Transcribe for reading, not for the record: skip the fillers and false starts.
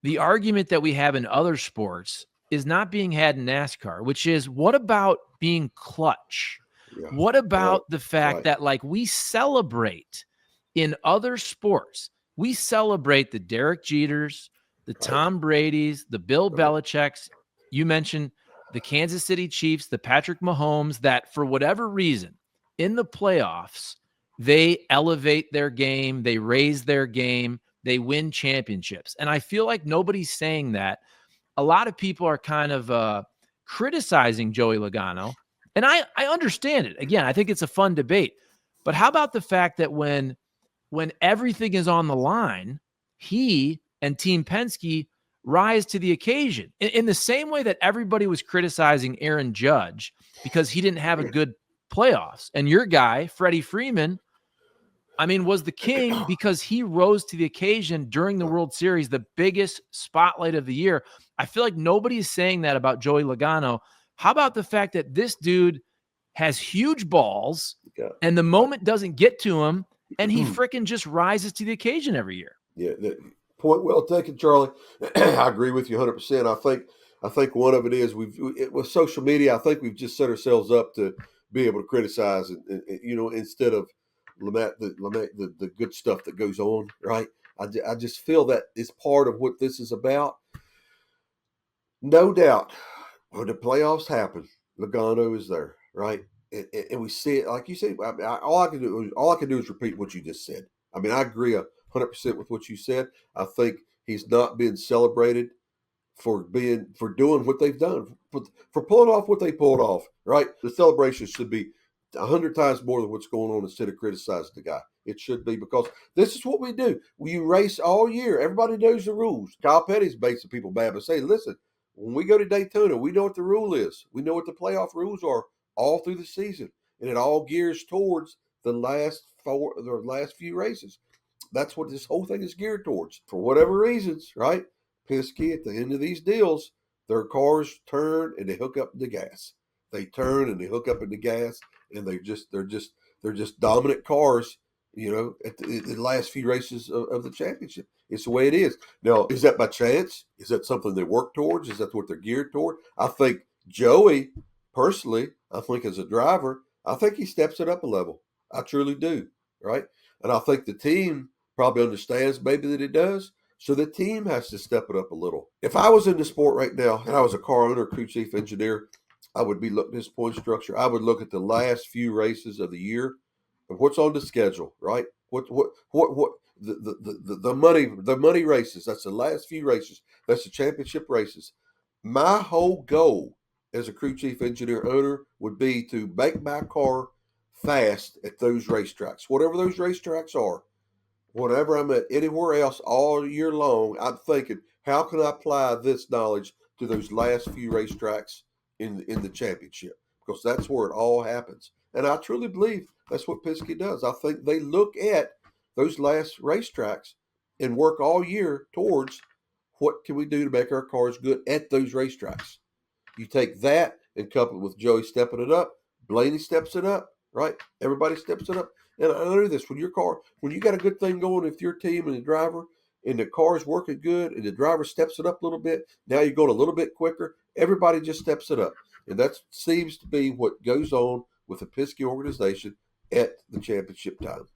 the argument that we have in other sports is not being had in NASCAR, which is, what about being clutch? Yeah. What about the fact Right. that, like, we celebrate in other sports, we celebrate the Derek Jeters, the Tom Brady's, the Bill Belichick's. You mentioned the Kansas City Chiefs, the Patrick Mahomes, that for whatever reason in the playoffs, they elevate their game, they raise their game, they win championships. And I feel like nobody's saying that. A lot of people are kind of criticizing Joey Logano. And I understand it. Again, I think it's a fun debate. But how about the fact that when everything is on the line, he and Team Penske rise to the occasion in the same way that everybody was criticizing Aaron Judge because he didn't have a good playoffs. And your guy, Freddie Freeman, I mean, was the king because he rose to the occasion during the World Series, the biggest spotlight of the year. I feel like nobody's saying that about Joey Logano. How about the fact that this dude has huge balls and the moment doesn't get to him and he freaking just rises to the occasion every year? Yeah, point well taken, Charlie. I agree with you 100%. I think one of it is with social media. I think we've just set ourselves up to be able to criticize, and instead of lament the good stuff that goes on. Right. I just feel that is part of what this is about. No doubt, when the playoffs happen, Logano is there, right? And we see it, like you said. All I can do is repeat what you just said. I mean, I agree 100% with what you said. I think he's not being celebrated for doing what they've done, for pulling off what they pulled off. Right? The celebration should be 100 times more than what's going on instead of criticizing the guy. It should be, because this is what we do. We race all year. Everybody knows the rules. Kyle Petty's making people mad, but say, listen, when we go to Daytona, we know what the rule is. We know what the playoff rules are all through the season, and it all gears towards the last few races. That's what this whole thing is geared towards. For whatever reasons, right? Penske, at the end of these deals, their cars turn and they hook up the gas. They turn and they hook up in the gas, and they're just dominant cars. At the last few races of the championship, it's the way it is. Now, is that by chance? Is that something they work towards? Is that what they're geared toward? I think Joey, personally, I think as a driver, I think he steps it up a level. I truly do, right? And I think the team probably understands maybe that it does. So the team has to step it up a little. If I was in the sport right now and I was a car owner, crew chief engineer, I would be looking at this point structure. I would look at the last few races of the year and what's on the schedule, right? What the money races. That's the last few races. That's the championship races. My whole goal as a crew chief engineer owner would be to make my car fast at those racetracks, whatever those racetracks are. Whenever I'm at anywhere else all year long, I'm thinking, how can I apply this knowledge to those last few racetracks in the championship? Because that's where it all happens. And I truly believe that's what Penske does. I think they look at those last racetracks and work all year towards what can we do to make our cars good at those racetracks. You take that and couple it with Joey stepping it up, Blaney steps it up, right? Everybody steps it up. And I know this, when you got a good thing going with your team and the driver, and the car's working good, and the driver steps it up a little bit, now you're going a little bit quicker, everybody just steps it up. And that seems to be what goes on with the Penske organization at the championship time.